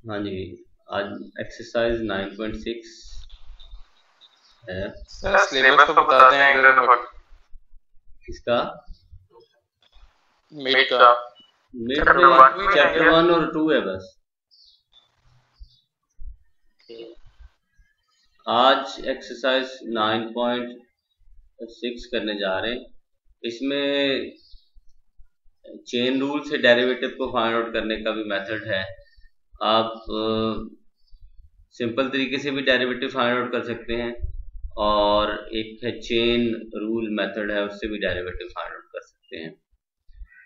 हाँ जी, आज एक्सरसाइज 9.6 है। सर सिलेबस तो बता दें अगर किसका? मिड का मिड चैप्टर में वन भी है चैप्टर क्या? 1 और 2 है बस। आज एक्सरसाइज 9.6 करने जा रहे हैं। इसमें चेन रूल से डेरिवेटिव को फाइंड आउट करने का भी मेथड है। आप सिंपल तरीके से भी डेरिवेटिव फाइंड आउट कर सकते हैं और एक है चेन रूल मेथड है, उससे भी डेरिवेटिव फाइंड आउट कर सकते हैं।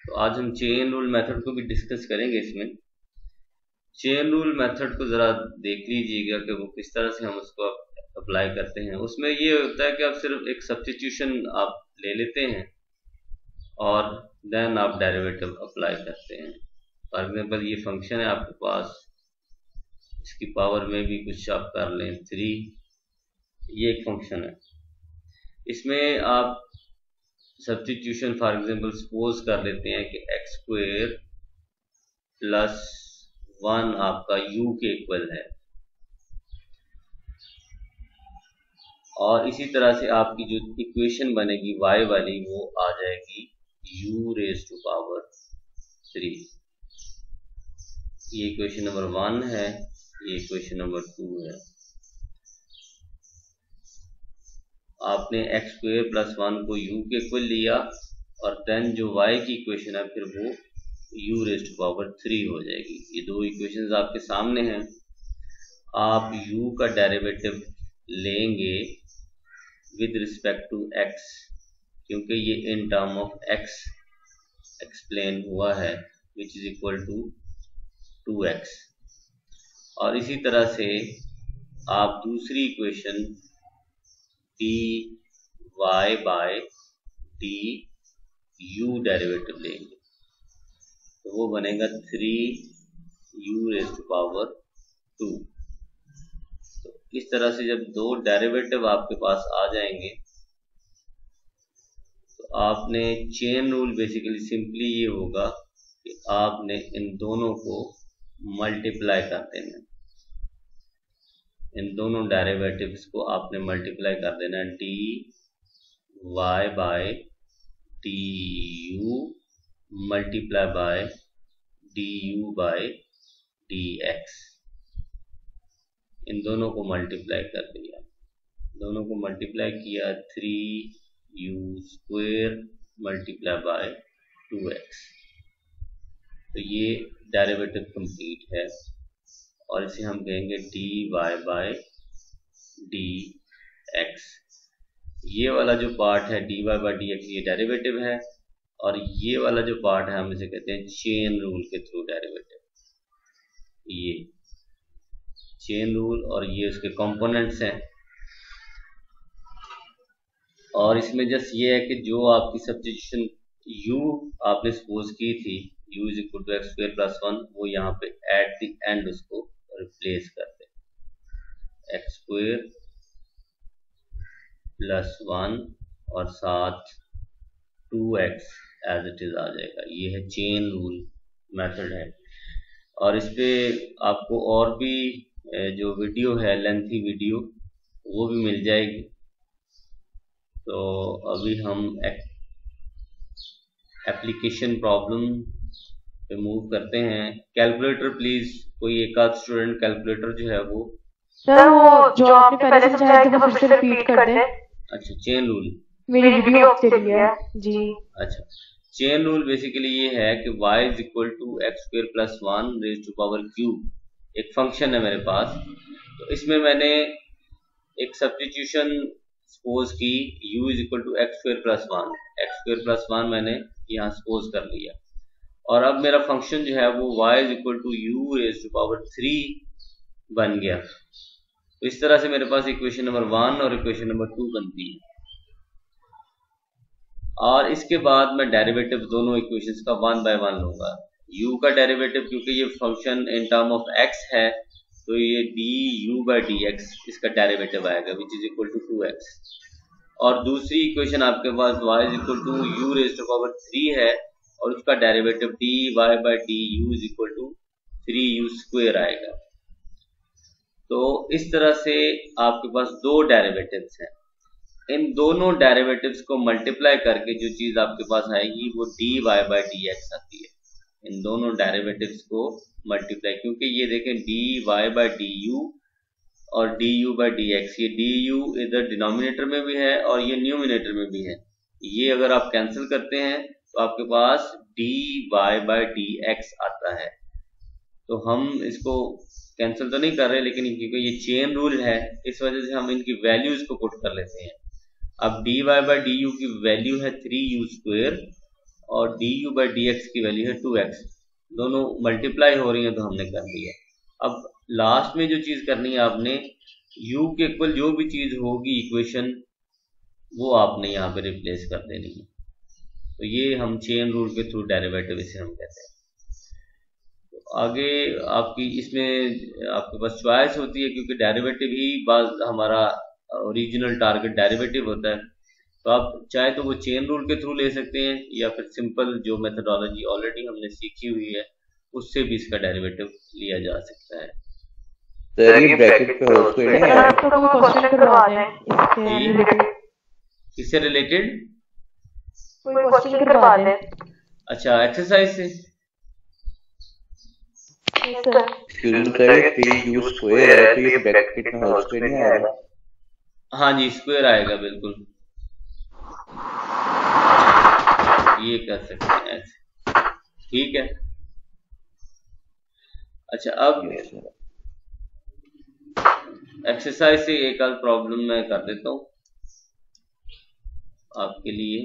तो आज हम चेन रूल मेथड को भी डिस्कस करेंगे। इसमें चेन रूल मेथड को ज़रा देख लीजिएगा कि वो किस तरह से हम उसको अप्लाई करते हैं। उसमें ये होता है कि आप सिर्फ एक सब्स्टिट्यूशन आप ले लेते हैं और देन आप डेरिवेटिव अप्लाई करते हैं। फॉर एग्जांपल ये फंक्शन है आपके पास, इसकी पावर में भी कुछ आप कर लें 3, ये एक फंक्शन है। इसमें आप सब्स्टिट्यूशन फॉर एग्जांपल सपोज कर लेते हैं कि एक्स स्क्वायर प्लस 1 आपका u के इक्वल है, और इसी तरह से आपकी जो इक्वेशन बनेगी y वाली वो आ जाएगी u रेज टू पावर 3। ये इक्वेशन नंबर 1 है, ये इक्वेशन नंबर 2 है। आपने एक्स स्क्वायर प्लस 1 को u के इक्वल लिया और देन जो y की इक्वेशन है फिर वो u रेज टू पावर 3 हो जाएगी। ये दो इक्वेशंस आपके सामने हैं। आप u का डेरिवेटिव लेंगे विद रिस्पेक्ट टू x, क्योंकि ये in term of x explain हुआ है, which is equal to 2x। और इसी तरह से आप दूसरी equation dy by du derivative लेंगे तो वो बनेगा 3u रेज टू पावर 2। तो इस तरह से जब दो डेरिवेटिव आपके पास आ जाएंगे तो आपने चेन रूल बेसिकली सिंपली ये होगा कि आपने इन दोनों को मल्टीप्लाई कर देना। इन दोनों डेरिवेटिव्स को आपने मल्टीप्लाई कर देना, dy by du multiply by du by dx। इन दोनों को मल्टीप्लाई कर दिया, दोनों को मल्टीप्लाई किया 3u square multiply by 2x। तो ये डेरिवेटिव कंप्लीट है और इसे हम कहेंगे dy बाय dx। ये वाला जो पार्ट है dy बाय dx ये डेरिवेटिव है, और ये वाला जो पार्ट है हम इसे कहते हैं चेन रूल के थ्रू डेरिवेटिव। ये चेन रूल और ये उसके कंपोनेंट्स हैं। और इसमें जस्ट ये है कि जो आपकी सब्स्टिट्यूशन u आपने सपोज की थी u is equal to x square plus 1, वो यहाँ पे एट द एंड उसको रिप्लेस कर दे, एक्स स्क्वायर प्लस 1 और साथ 2x एज इट इज आ जाएगा। ये है चेन रूल मेथड है। और इस पे आपको और भी जो वीडियो है लेंथी वीडियो वो भी मिल जाएगी। तो अभी हम एप्लीकेशन प्रॉब्लम पे मूव करते हैं। कैलकुलेटर प्लीज, कोई एक आध स्टूडेंट कैलकुलेटर जो है वो सर वो जो आपने पहले समझाया एक दफा फिर से रिपीट कर दे। अच्छा, चेन रूल मेरी वीडियो ऑफ चली है जी। अच्छा, चेन रूल बेसिकली ये है कि y is equal to x square plus 1 raise to power cube, एक फंक्शन है मेरे पास। तो इसमें मैंने एक सब्स्टिट्यूशन सपोज की u is equal to x square plus 1, x square plus 1 मैंने यहाँ सपोज कर लिया। और अब मेरा फंक्शन जो है वो y is equal to u raise to power 3 बन गया। तो इस तरह से मेरे पास इक्वेशन नंबर 1 और इक्वेशन नंबर 2 बनती है। और इसके बाद मैं डेरिवेटिव दोनों इक्वेशंस का 1 बाय 1 लूंगा। u का डेरिवेटिव, क्योंकि ये function in term of x है, तो ये du बाय dx इसका डेरिवेटिव आएगा विच इज इक्वल टू 2x। और दूसरी इक्वेशन आपके पास y is equal to u raise to power 3 है और उसका derivative dy by du is equal to 3u square आएगा। तो इस तरह से आपके पास दो डेरिवेटिव्स हैं। इन दोनों डेरिवेटिव्स को मल्टीप्लाई करके जो चीज आपके पास आएगी वो dy बाई डी एक्स आती है। इन दोनों डेरिवेटिव्स को मल्टीप्लाई, क्योंकि ये देखें dy बाई डी यू और du बाई डी एक्स, ये du इधर डिनोमिनेटर में भी है और ये न्यूमिनेटर में भी है। ये अगर आप कैंसिल करते हैं तो आपके पास dy बाई डी एक्स आता है। तो हम इसको कैंसिल तो नहीं कर रहे, लेकिन क्योंकि ये चेन रूल है इस वजह से हम इनकी वैल्यूज को पुट कर लेते हैं। अब dy बाई डी यू की वैल्यू है 3u² और du बाई डी एक्स की वैल्यू है 2x। दोनों मल्टीप्लाई हो रही है तो हमने कर लिया। अब लास्ट में जो चीज करनी है आपने, u के इक्वल जो भी चीज होगी इक्वेशन वो आपने यहाँ पे रिप्लेस कर देनी है। तो ये हम चेन रूल के थ्रू डेरिवेटिव इसे हम कहते हैं। आगे आपकी इसमें आपके पास चॉइस होती है, क्योंकि डेरिवेटिव ही हमारा ओरिजिनल टारगेट डेरिवेटिव होता है। तो आप चाहे तो वो चेन रूल के थ्रू ले सकते हैं या फिर सिंपल जो मेथडोलॉजी ऑलरेडी हमने सीखी हुई है उससे भी इसका डेरिवेटिव लिया जा सकता है। सर ये ब्रैकेट पे हो उसको नहीं है, क्वेश्चन करवा दें इससे रिलेटेड। इससे रिलेटेड कोई क्वेश्चन करवा दें। अच्छा, एक्सरसाइज से। सर 3u² है तो ये ब्रैकेट में हो उसको नहीं आएगा। हाँ जी, स्क्वायर आएगा बिल्कुल, ये कर सकते हैं ऐसे, ठीक है। अच्छा, अब एक्सरसाइज से एक आध प्रॉब्लम मैं कर देता हूँ आपके लिए।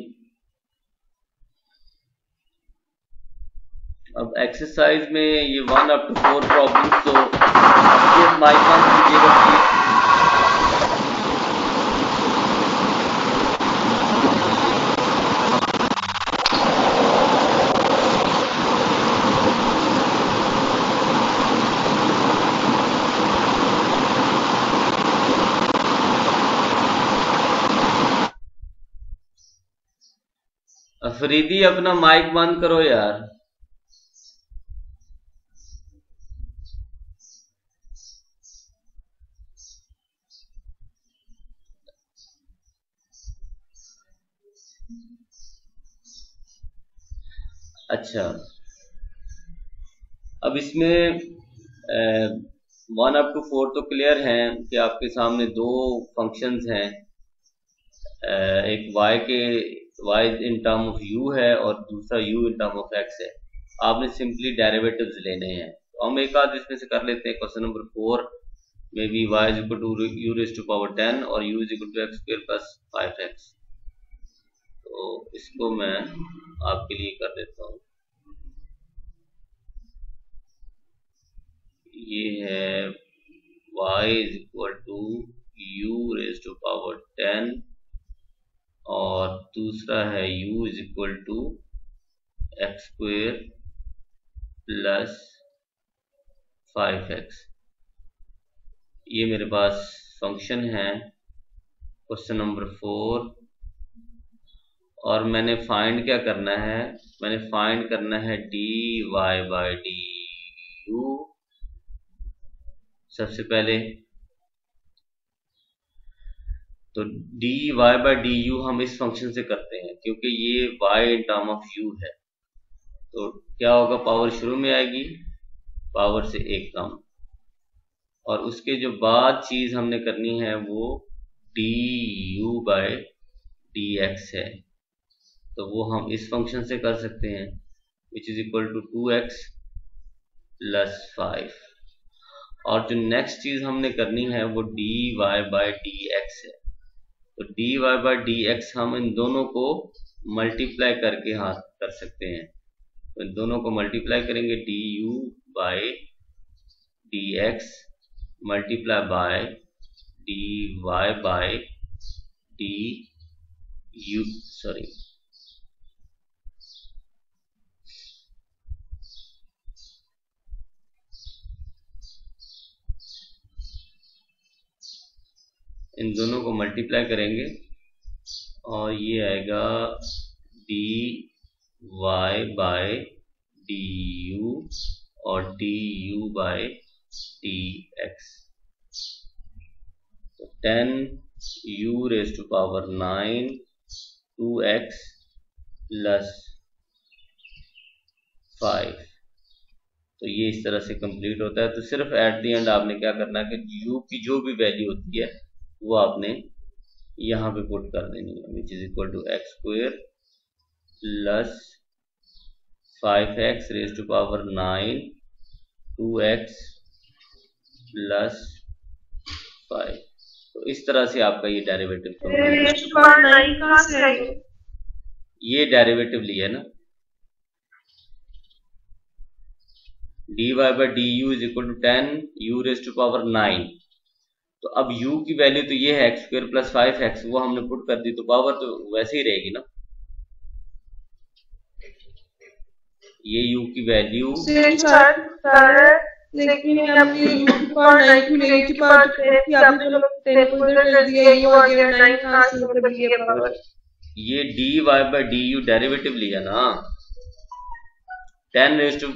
अब एक्सरसाइज में ये 1 up to 4 प्रॉब्लम, तो ये माइक ऑन कीजिएगा प्लीज। अफरीदी अपना माइक बंद करो यार। अच्छा, अब इसमें 1 up to 4 तो क्लियर है कि आपके सामने दो फंक्शंस हैं, एक y in term of u है और दूसरा u in term of x है। आपने सिंपली डेरिवेटिव्स लेने हैं। तो हम एक आध इसमें से कर लेते हैं। क्वेश्चन नंबर 4 में भी y is equal to u⁻10 और u is equal to x² plus 5x। तो इसको मैं आपके लिए कर देता हूँ। ये है y is equal to u⁻10 और दूसरा है u is equal to x² plus 5x। ये मेरे पास फंक्शन है क्वेश्चन नंबर 4, और मैंने फाइंड क्या करना है, मैंने फाइंड करना है dy बाई डी यू। सबसे पहले तो dy बाई डी यू हम इस फंक्शन से करते हैं क्योंकि ये y in term of u है। तो क्या होगा, पावर शुरू में आएगी, पावर से एक कम, और उसके जो बाद चीज हमने करनी है वो du बाई डी एक्स है। तो वो हम इस फंक्शन से कर सकते हैं, which is equal to 2x plus 5। और जो नेक्स्ट चीज हमने करनी है वो dy बाई डी एक्स है। तो dy बाई डी एक्स हम इन दोनों को मल्टीप्लाई करके हाथ कर सकते हैं। तो इन दोनों को मल्टीप्लाई करेंगे, du by D x multiply by dy by D you, sorry इन दोनों को मल्टीप्लाई करेंगे और ये आएगा dy बाई du और du बाई डी एक्स। तो 10u raise to power 9 2x plus 5। तो ये इस तरह से कंप्लीट होता है। तो सिर्फ एट द एंड आपने क्या करना है कि u की जो भी वैल्यू होती है वो आपने यहाँ पे पुट कर देनी है, which is equal to x square plus 5x raise to power 9 2x plus 5। तो इस तरह से आपका ये डेरिवेटिव ये डेरिवेटिव लिया ना, dy by D u is equal to 10u raise to power 9। तो अब u की वैल्यू तो ये है एक्स स्क्वायर प्लस 5x, वो हमने पुट कर दी तो पावर तो वैसे ही रहेगी ना। ये u की वैल्यू लेकिन हमने u की पावर 9 की वैल्यू की पावर की आपने जो 10 को इधर कर दिया, ये हो गया 9 कहां से मतलब ये पावर, ये dy by D you derivative लिया ना, 10u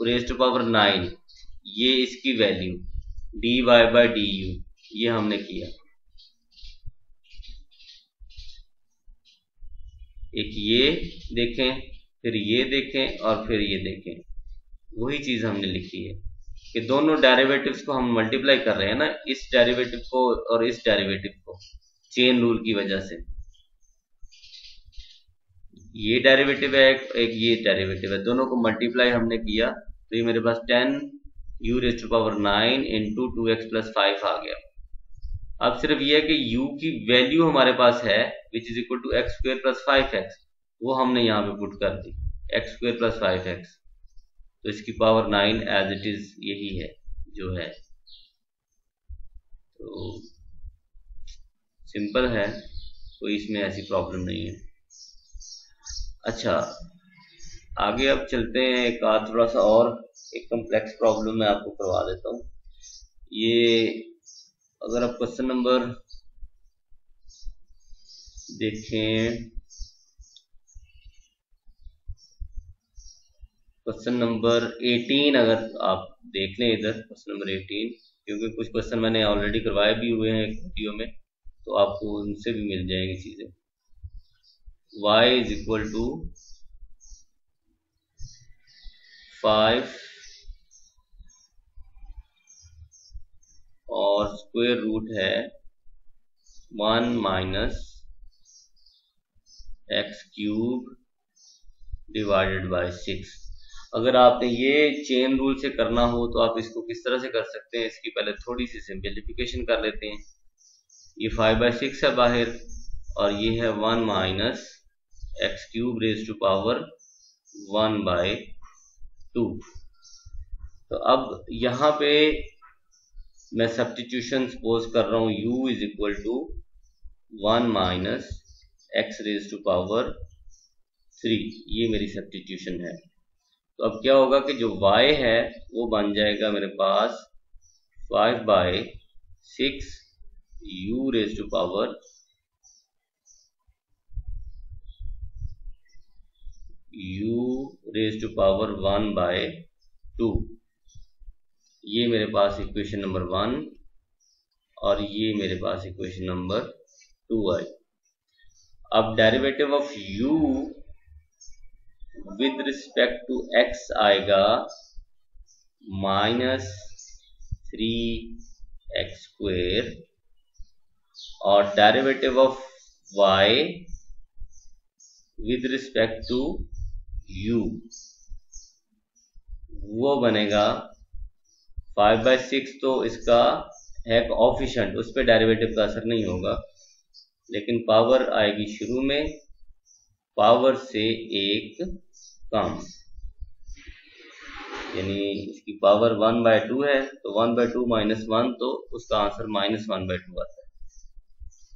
रेज़ टू पावर 9 ये इसकी value dy by D you ये हमने किया। एक ये देखें, फिर ये देखें और फिर ये देखें, वही चीज हमने लिखी है कि दोनों डेरिवेटिव्स को हम मल्टीप्लाई कर रहे हैं ना, इस डेरिवेटिव को और इस डेरिवेटिव को, चेन रूल की वजह से। ये डेरिवेटिव है एक ये डेरिवेटिव है, दोनों को मल्टीप्लाई हमने किया तो ये मेरे पास 10u raise to power 9 into 2x plus 5 आ गया। अब सिर्फ ये है कि u की वैल्यू हमारे पास है which is equal to x square plus 5x, वो हमने यहाँ पे पुट कर दी एक्स स्क्वायर प्लस 5x। तो इसकी पावर 9 एज इट इज यही है जो है। तो सिंपल है, कोई इसमें ऐसी प्रॉब्लम नहीं है। अच्छा आगे अब चलते हैं, एक थोड़ा सा और एक कम्प्लेक्स प्रॉब्लम मैं आपको करवा देता हूँ। ये अगर आप क्वेश्चन नंबर देखें, क्वेश्चन नंबर 18 अगर आप देख लें इधर, क्वेश्चन नंबर 18, क्योंकि कुछ क्वेश्चन मैंने ऑलरेडी करवाए भी हुए हैं एक वीडियो में, तो आपको उनसे भी मिल जाएंगी चीजें। y इज इक्वल टू 5 और स्क्वायर रूट है 1 minus x cube divided by 6। अगर आपने ये चेन रूल से करना हो तो आप इसको किस तरह से कर सकते हैं, इसकी पहले थोड़ी सी सिंपलीफिकेशन कर लेते हैं। ये 5/6 है बाहर और ये है 1 minus x cube raise to power 1/2। तो अब यहाँ पे मैं सब्स्टिट्यूशन सपोज कर रहा हूँ u is equal to 1 minus x raise to power 3, ये मेरी सब्स्टिट्यूशन है। तो अब क्या होगा कि जो y है वो बन जाएगा मेरे पास 5/6 u रेज़ टू पावर 1/2। ये मेरे पास इक्वेशन नंबर 1 और ये मेरे पास इक्वेशन नंबर 2 आई। अब derivative of u with respect to x आएगा -3x² और derivative of y with respect to u वो बनेगा 5/6। तो इसका है कोएफिशिएंट, उस पर डेरिवेटिव का असर नहीं होगा, लेकिन पावर आएगी शुरू में पावर से एक कम, यानी इसकी पावर 1/2 है तो 1/2 माइनस 1 तो उसका आंसर -1/2 आता है।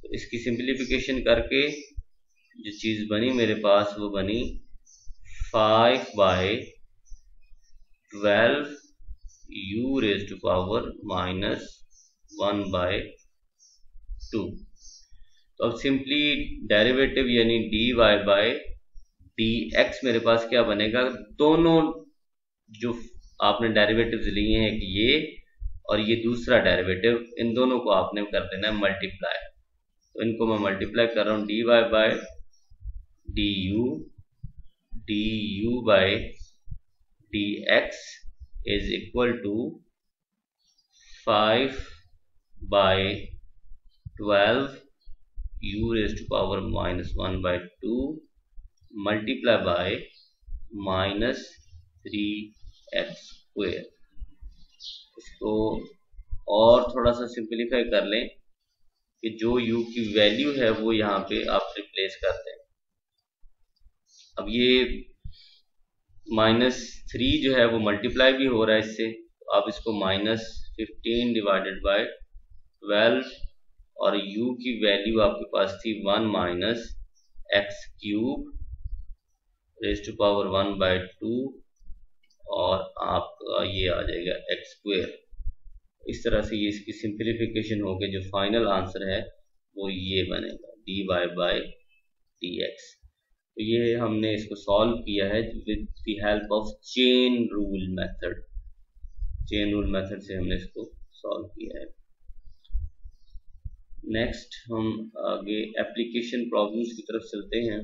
तो इसकी सिंप्लीफिकेशन करके जो चीज बनी मेरे पास वो बनी 5/12 u रेज़ टू पावर -1/2। तो अब सिंपली डेरिवेटिव यानी dy बाय dx मेरे पास क्या बनेगा, दोनों जो आपने डेरिवेटिव्स लिए हैं कि ये और ये दूसरा डेरिवेटिव, इन दोनों को आपने कर देना है मल्टीप्लाई। तो इनको मैं मल्टीप्लाई कर रहा हूँ, dy by du by dx is equal to 5 by 12 u raise to power -1 by 2 multiply by -3x square. इसको और थोड़ा सा सिंपलीफाई कर लें कि जो u की वैल्यू है वो यहाँ पे आप रिप्लेस कर दें। अब ये -3 जो है वो मल्टीप्लाई भी हो रहा है इससे, तो आप इसको -15 डिवाइडेड बाय 12 और u की वैल्यू आपके पास थी 1 minus x cube raise to power 1 by 2 और आपका ये आ जाएगा एक्स स्क्वायर। इस तरह से ये इसकी सिंप्लीफिकेशन होकर जो फाइनल आंसर है वो ये बनेगा dy बाय dx। तो ये हमने इसको सॉल्व किया है with the help of chain rule method. Chain rule method से हमने इसको सॉल्व किया है। नेक्स्ट हम आगे एप्लीकेशन प्रॉब्लम्स की तरफ चलते हैं,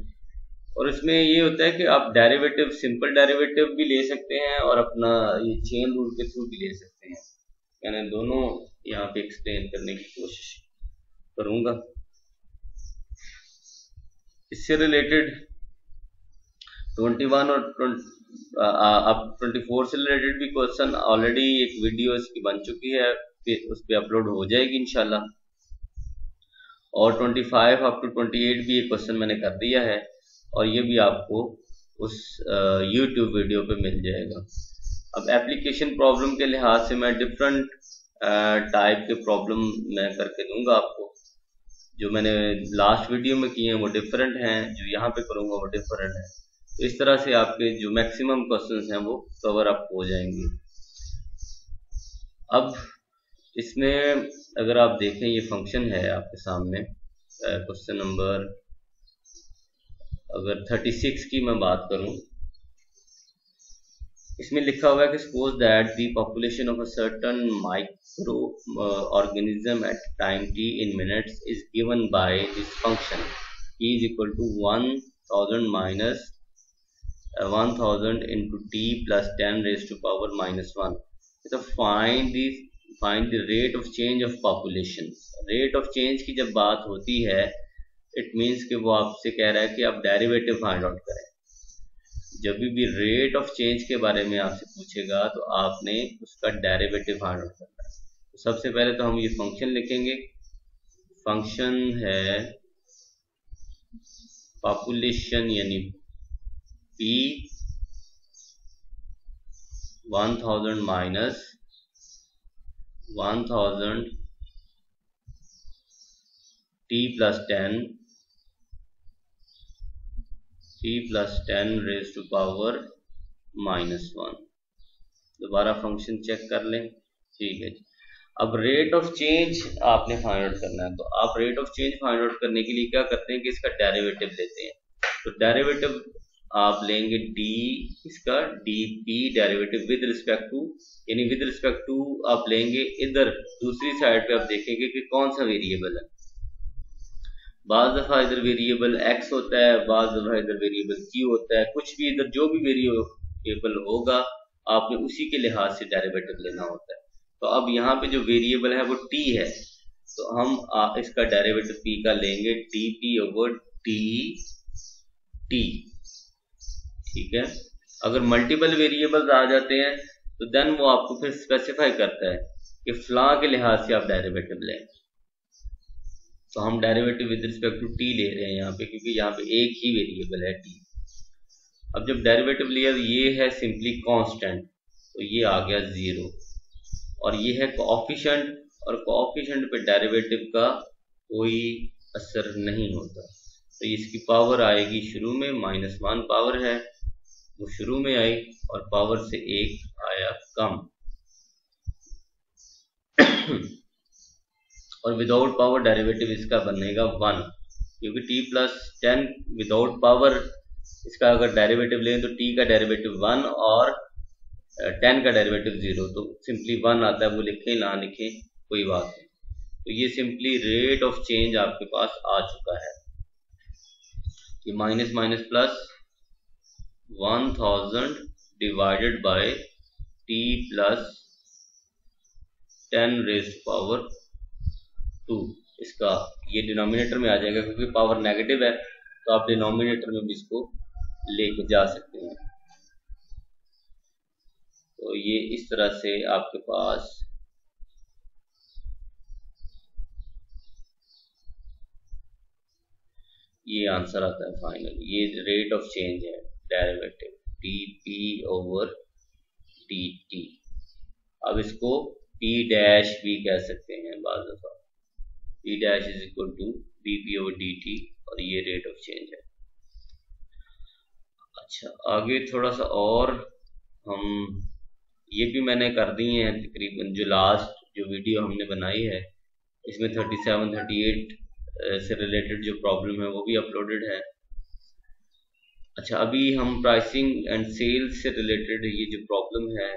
और इसमें ये होता है कि आप डेरिवेटिव, सिंपल डेरिवेटिव भी ले सकते हैं और अपना ये चेन रूल के थ्रू भी ले सकते हैं। मैंने दोनों यहाँ पे एक्सप्लेन करने की कोशिश करूंगा। इससे रिलेटेड 21 और 24 से रिलेटेड भी क्वेश्चन ऑलरेडी एक वीडियो इसकी बन चुकी है, उस पर अपलोड हो जाएगी इंशाल्लाह। और 25 अप टू 28 भी एक क्वेश्चन मैंने कर दिया है, और ये भी आपको उस YouTube वीडियो पे मिल जाएगा। अब एप्लीकेशन प्रॉब्लम के लिहाज से मैं डिफरेंट टाइप के प्रॉब्लम मैं करके दूंगा आपको। जो मैंने लास्ट वीडियो में किए हैं वो डिफरेंट हैं, जो यहाँ पे करूँगा वो डिफरेंट है। तो इस तरह से आपके जो मैक्सिमम क्वेश्चंस हैं वो कवर अप हो जाएंगे। अब इसमें अगर आप देखें, ये फंक्शन है आपके सामने, क्वेश्चन नंबर अगर 36 की मैं बात करूं, इसमें लिखा हुआ है कि suppose that the population of a certain micro organism at time t in minutes is given by this function e is equal to 1000 minus 1000 into t plus 10 raised to power -1. तो find the rate of change of population। Rate of change की जब बात होती है, it means कि वो आपसे कह रहा है कि आप डेरिवेटिव फाइंड आउट करें। जब भी रेट ऑफ चेंज के बारे में आपसे पूछेगा तो आपने उसका डेरिवेटिव फाइंड आउट करना है। तो सबसे पहले तो हम ये फंक्शन लिखेंगे। फंक्शन है पॉपुलेशन यानी p 1000 minus 1000 t plus 10 raise to power -1। दोबारा फंक्शन चेक कर लें, ठीक है जी। अब रेट ऑफ चेंज आपने फाइंड आउट करना है, तो आप rate of change find out करने के लिए क्या करते हैं कि इसका डेरिवेटिव लेते हैं। तो डेरिवेटिव आप लेंगे इसका dp derivative with respect to, यानी विद रिस्पेक्ट टू आप लेंगे इधर दूसरी साइड पे, आप देखेंगे कि कौन सा वेरिएबल है। बाज़ दफ़ा इधर वेरिएबल x होता है, बाज़ दफ़ा इधर वेरिएबल q होता है। कुछ भी इधर जो भी वेरिएबल होगा आपने उसी के लिहाज से डेरिवेटिव लेना होता है। तो अब यहाँ पे जो वेरिएबल है वो t है, तो हम इसका डेरिवेटिव p का लेंगे dp ओवर dt, ठीक है। अगर मल्टीपल वेरिएबल्स आ जाते हैं तो देन वो आपको फिर स्पेसिफाई करता है कि फ्ला के लिहाज से आप डेरिवेटिव लें। तो हम derivative with respect to t ले रहे हैं यहाँ पे, क्योंकि यहाँ पे एक ही वेरिएबल है t। अब जब डेरिवेटिव लिया तो ये है सिंपली कांस्टेंट, तो ये आ गया 0, और ये है कोएफिशिएंट, और कोएफिशिएंट पे डेरिवेटिव का कोई असर नहीं होता। तो इसकी पावर आएगी शुरू में -1 पावर है वो शुरू में आई, और पावर से 1 आया कम। और विदाउट पावर डेरिवेटिव इसका बनेगा 1, क्योंकि t plus 10 विदाउट पावर इसका अगर डेरिवेटिव लें तो t का डेरिवेटिव 1 और 10 का डेरिवेटिव 0, तो सिंपली 1 आता है, वो लिखें ना लिखें कोई बात नहीं। तो ये सिंपली रेट ऑफ चेंज आपके पास आ चुका है। ये minus minus plus 1000 divided by t plus 10 raised power 2, इसका ये डिनोमिनेटर में आ जाएगा, क्योंकि पावर नेगेटिव है तो आप डिनोमिनेटर में भी इसको लेके जा सकते हैं। तो ये इस तरह से आपके पास ये आंसर आता है फाइनल। ये रेट ऑफ चेंज है, डेरिवेटिव dp ओवर dt। अब इसको p डैश भी कह सकते हैं बाज़ दफ़ा, p dash is equal to dp over dt, और ये रेट ऑफ चेंज है। अच्छा, आगे थोड़ा सा और हम ये भी मैंने कर दी हैं तकरीबन, जो लास्ट जो वीडियो हमने बनाई है इसमें 37 38 से रिलेटेड जो प्रॉब्लम है वो भी अपलोडेड है। अच्छा, अभी हम प्राइसिंग एंड सेल्स से रिलेटेड ये जो प्रॉब्लम है,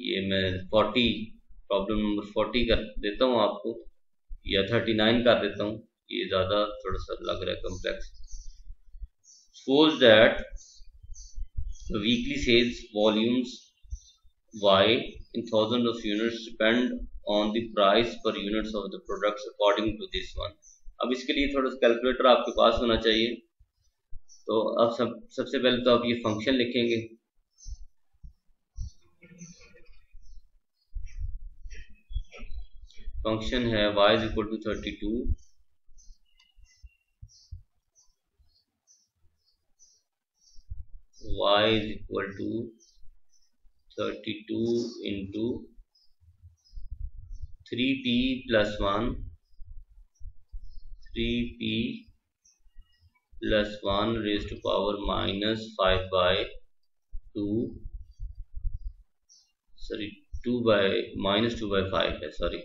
ये मैं 40 प्रॉब्लम नंबर 40 कर देता हूँ आपको, या 39 कर देता हूँ, ये ज़्यादा थोड़ा सा लग रहा है complex. Suppose that the weekly sales volumes Y in thousands of units depend on the price per units of the products according to this one। अब इसके लिए थोड़ा सा कैलकुलेटर आपके पास होना चाहिए। तो अब सबसे पहले तो आप ये फंक्शन लिखेंगे, फंक्शन है y is equal to 32 y is equal to 32 into 3p plus 1 3p plus 1 raised to power minus 5 by 2, sorry 2 by minus 2 by 5 है, sorry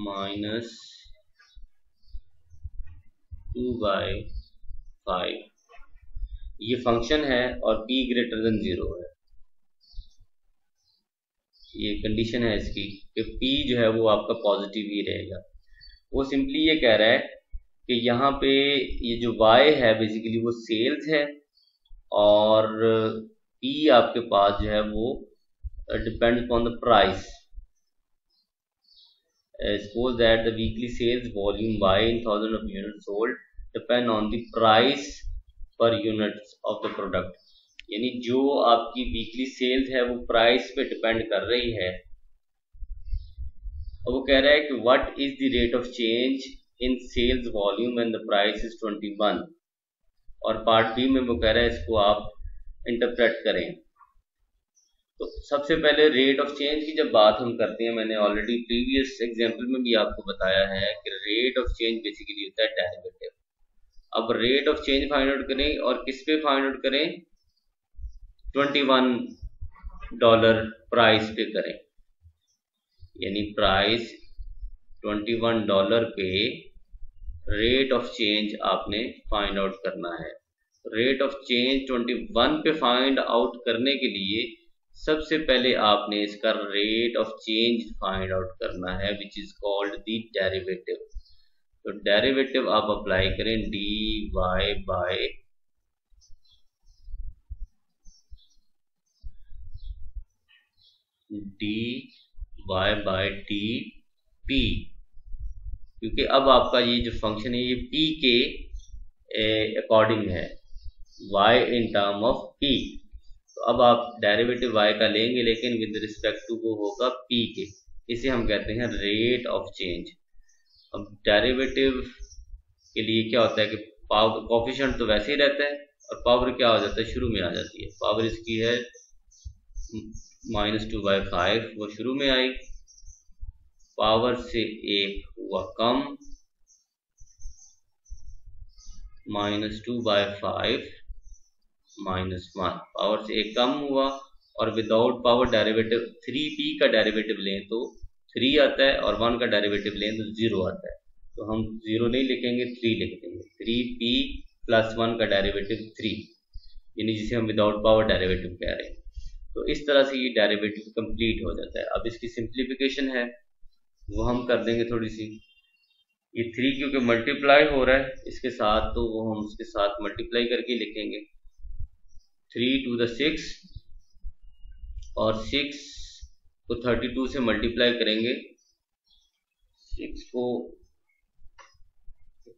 minus 2 by 5, ये फंक्शन है और p ग्रेटर देन 0 है। ये condition है इसकी कि p जो है वो आपका पॉजिटिव ही रहेगा। वो सिंपली ये कह रहा है कि यहाँ पे ये जो y है बेसिकली वो सेल्स है, और p आपके पास जो है वो depends upon the price. Suppose that the weekly sales volume Y in thousands of units sold depend on the price per units of the product। यानी जो आपकी वीकली सेल्स है वो प्राइस पे डिपेंड कर रही है। और वो कह रहा है कि what is the rate of change in sales volume and the price is 21। और पार्ट बी में वो कह रहा है इसको आप इंटरप्रेट करें। तो सबसे पहले रेट ऑफ चेंज की जब बात हम करते हैं, मैंने ऑलरेडी प्रीवियस एग्जांपल में भी आपको बताया है कि रेट ऑफ चेंज बेसिकली होता है डेरिवेटिव। अब rate of change find out करें, और किस पे फाइंड आउट करें, $21 प्राइस पे करें। यानी प्राइस $21 पे रेट ऑफ चेंज आपने फाइंड आउट करना है। रेट ऑफ चेंज 21 पे फाइंड आउट करने के लिए सबसे पहले आपने इसका rate of change find out करना है, which is called the derivative. तो डेरिवेटिव आप अप्लाई करें dy बाय dp, क्योंकि अब आपका ये जो फंक्शन है ये p के अकॉर्डिंग है, y in term of p। तो अब आप डेरिवेटिव y का लेंगे लेकिन विद रिस्पेक्ट टू वो होगा p के, इसे हम कहते हैं रेट ऑफ चेंज। अब डेरिवेटिव के लिए क्या होता है कि पावर कोफिशिएंट तो वैसे ही रहता है, और पावर क्या हो जाता है, शुरू में आ जाती है। पावर इसकी है -2/5, वो शुरू में आई, पावर से एक हुआ कम, -2/5 -1, पावर से एक कम हुआ, और विदाउट पावर डेरिवेटिव 3p का डेरिवेटिव लें तो 3 आता है, और 1 का डेरिवेटिव लें तो 0 आता है। तो हम 0 नहीं लिखेंगे, 3 लिख देंगे। 3p +1 का डेरिवेटिव 3, यानी जिसे हम विदाउट पावर डेरिवेटिव कह रहे हैं। तो इस तरह से ये डेरिवेटिव कंप्लीट हो जाता है। अब इसकी सिंप्लीफिकेशन है वो हम कर देंगे थोड़ी सी। ये 3 क्योंकि मल्टीप्लाई हो रहा है इसके साथ, तो वो हम उसके साथ मल्टीप्लाई करके लिखेंगे। 3 to the 6 और 6 को 32 से मल्टीप्लाई करेंगे। 6 को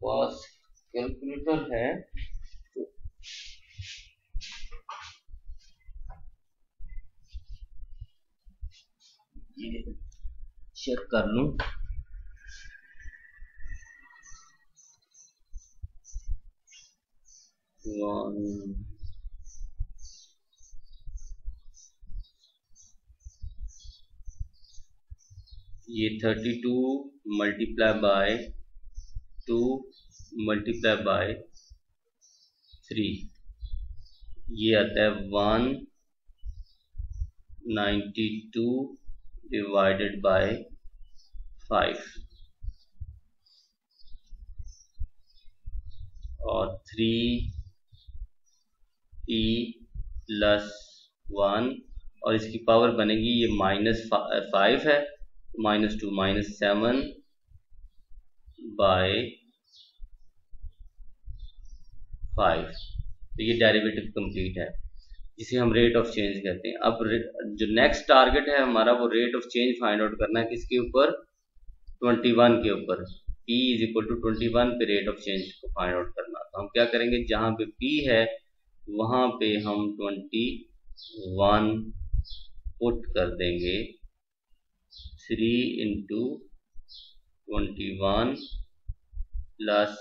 पास कैलकुलेटर है तो ये चेक कर लूं। ये 32 मल्टीप्लाई बाय 2 मल्टीप्लाई बाय 3, ये आता है 192 डिवाइडेड बाय 5 और 3p +1 और इसकी पावर बनेगी, ये -5 है, -2 -7 बाय 5। तो ये डेरिवेटिव कंप्लीट है, जिसे हम रेट ऑफ चेंज कहते हैं। अब जो नेक्स्ट टारगेट है हमारा वो rate of change find out करना है। किसके ऊपर? 21 के ऊपर। P = 21 पे रेट ऑफ चेंज को फाइंड आउट करना। तो हम क्या करेंगे, जहां पे P है वहां पे हम 21 पुट कर देंगे। 3 × 21 +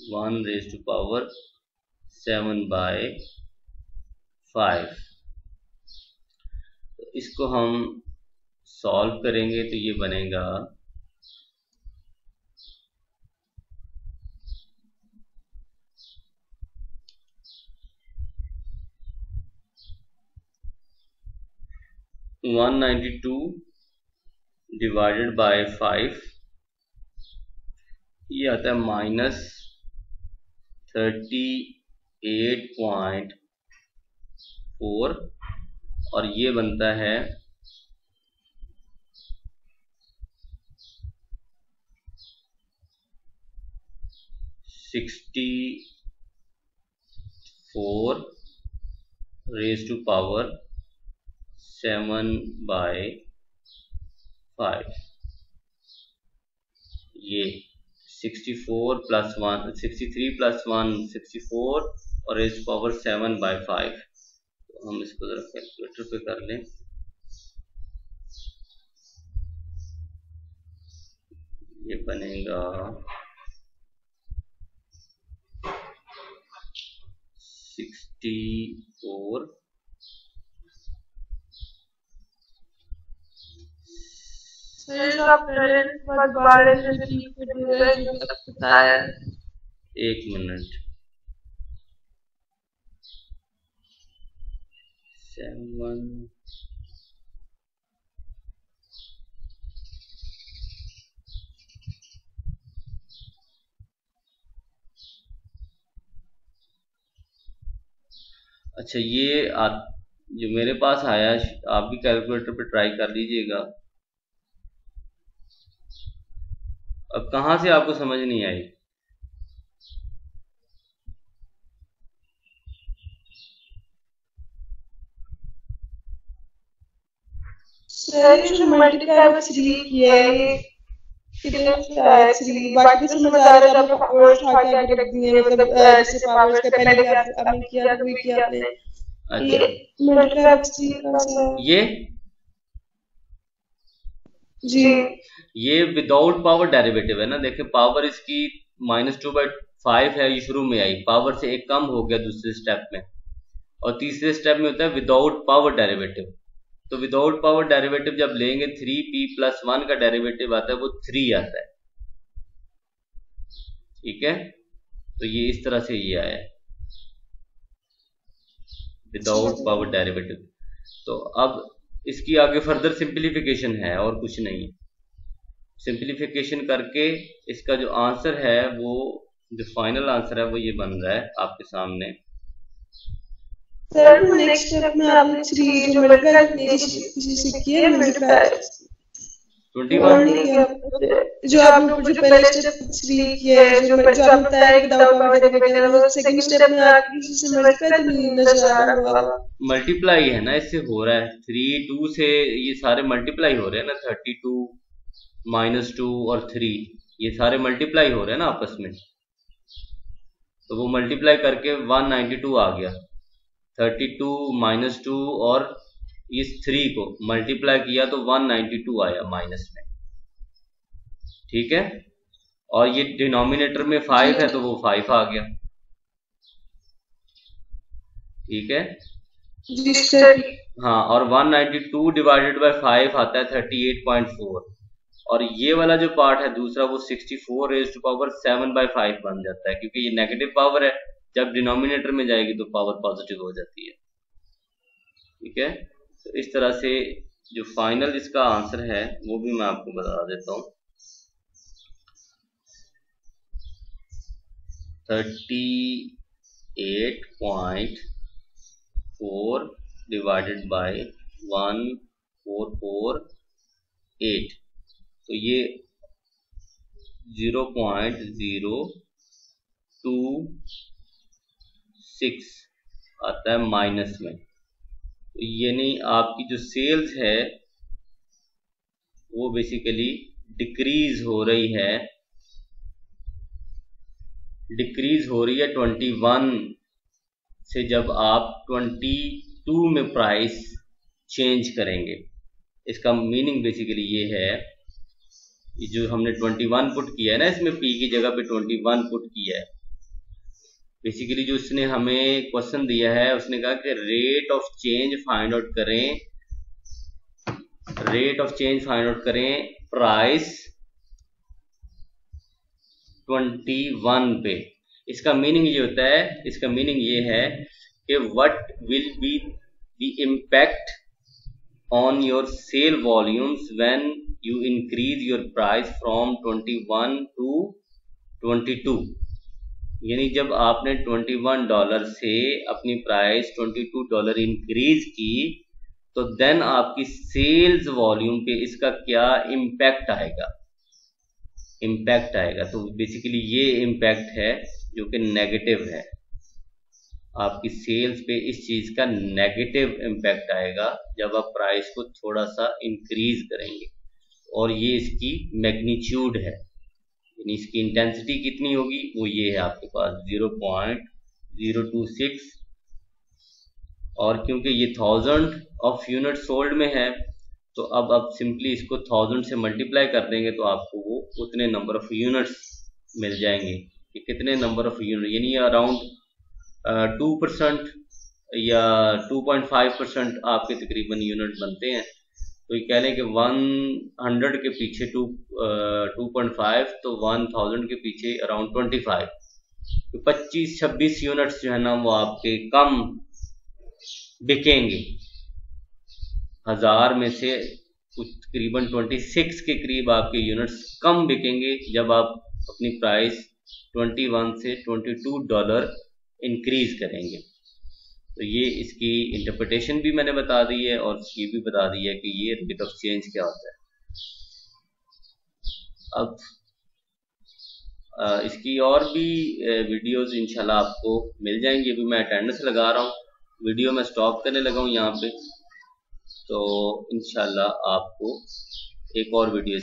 1⁵ तो इसको हम सॉल्व करेंगे तो ये बनेगा 192 डिवाइडेड बाय 5, ये आता है -38.4 और ये बनता है 64⁵7/5। ये 64 + 1 63 + 1 64 और raised⁵7/5। तो हम इसको जरा कैलकुलेटर पे कर लें। ये बनेगा 64 एक मिनट 7 अच्छा, ये जो मेरे पास आया, आप भी कैलकुलेटर पे ट्राई कर लीजिएगा। अब कहाँ से आपको समझ नहीं आई? सर जो मल्टीप्लाई बाय 3 किया है ये कितने से आया 3, बाकी तो समझ आ रहा है जब पावर उठा के आगे रख दिए, मतलब जैसे पावर के पहले आपने किया तो वही किया आपने। ये मल्टीप्लाई बाय 3 का ये जी ये विदाउट पावर डेरिवेटिव है ना। देखिए पावर इसकी -2/5 है, ये शुरू में आई, पावर से एक कम हो गया दूसरे स्टेप में, और तीसरे स्टेप में होता है विदाउट पावर डेरिवेटिव। तो विदाउट पावर डेरिवेटिव जब लेंगे 3p + 1 का डेरिवेटिव आता है वो 3 आता है। ठीक है, तो ये इस तरह से ये आया है विदाउट पावर डेरिवेटिव। तो अब इसकी आगे फर्दर सिंप्लीफिकेशन है और कुछ नहीं। सिंप्लीफिकेशन करके इसका जो आंसर है वो जो फाइनल आंसर है वो ये बन रहा है आपके सामने। सर नेक्स्ट स्टेप में आपने 3 जो मल्टीप्लाई किसी से किया मल्टीप्लाई 21 जो आपने जो पहले स्टेप 3 किया है जो आपने बताया विदाउट पावर डिवाइडेड वो सेकंड स्टेप में आप किसी से मल्टीप्लाई तो नहीं नजर आ रहा होगा। मल्टीप्लाई है ना, इससे हो रहा है 3 2 से ये सारे मल्टीप्लाई हो रहे हैं ना, 32 -2 और 3 ये सारे मल्टीप्लाई हो रहे हैं ना आपस में, तो वो मल्टीप्लाई करके 192 आ गया। 32 -2 और इस 3 को मल्टीप्लाई किया तो 192 आया माइनस में, ठीक है। और ये डिनोमिनेटर में 5 है तो वो 5 आ गया, ठीक है। हाँ, और 192 डिवाइडेड बाय 5 आता है 38.4, और ये वाला जो पार्ट है दूसरा वो 64 रेज़्ड टू पावर 7/5 बन जाता है, क्योंकि ये नेगेटिव पावर है, जब डिनोमिनेटर में जाएगी तो पावर पॉजिटिव हो जाती है, ठीक है। तो इस तरह से जो फाइनल इसका आंसर है वो भी मैं आपको बता देता हूँ। 38.4 डिवाइडेड बाय 1448, तो ये 0.026 आता है माइनस में। तो यानी आपकी जो सेल्स है वो बेसिकली डिक्रीज हो रही है 21 से, जब आप 22 में प्राइस चेंज करेंगे। इसका मीनिंग बेसिकली ये है, जो हमने 21 पुट किया है ना, इसमें पी की जगह पे 21 पुट किया है। बेसिकली जो उसने हमें क्वेश्चन दिया है, उसने कहा कि rate of change find out करें प्राइस 21 पे। इसका मीनिंग ये होता है, इसका मीनिंग ये है कि what will be the impact on your sale volumes when you increase your price from 21 to 22, यानी जब आपने $21 से अपनी प्राइस $22 इंक्रीज की तो देन आपकी सेल्स वॉल्यूम पे इसका क्या इम्पैक्ट आएगा। तो बेसिकली ये इम्पैक्ट है जो कि नेगेटिव है, आपकी सेल्स पे इस चीज का नेगेटिव इम्पैक्ट आएगा जब आप प्राइस को थोड़ा सा इंक्रीज करेंगे, और ये इसकी मैग्नीट्यूड है, यानी इसकी इंटेंसिटी कितनी होगी वो ये है आपके पास 0.026, और क्योंकि ये 1000 ऑफ यूनिट सोल्ड में है तो अब आप सिंपली इसको 1000 से मल्टीप्लाई कर देंगे तो आपको वो उतने नंबर ऑफ यूनिट्स मिल जाएंगे। कि कितने नंबर ऑफ यूनिट, यानी अराउंड 2% या 2.5% आपके तकरीबन यूनिट बनते हैं। तो ये कह लें कि 100 के पीछे 2.5 तो 1000 के पीछे अराउंड 25, तो 25-26 यूनिट्स जो है ना वो आपके कम बिकेंगे। 1000 में से कुछ तकरीबन 26 के करीब आपके यूनिट्स कम बिकेंगे जब आप अपनी प्राइस 21 से $22 इंक्रीज करेंगे। तो ये इसकी इंटरप्रिटेशन भी मैंने बता दी है, और ये भी बता दी है कि ये रेट ऑफ चेंज क्या होता है। अब इसकी और भी वीडियोस इंशाल्लाह आपको मिल जाएंगी। अभी मैं अटेंडेंस लगा रहा हूँ, वीडियो में स्टॉप करने लगा हूँ यहाँ पे, तो इंशाल्लाह आपको एक और वीडियो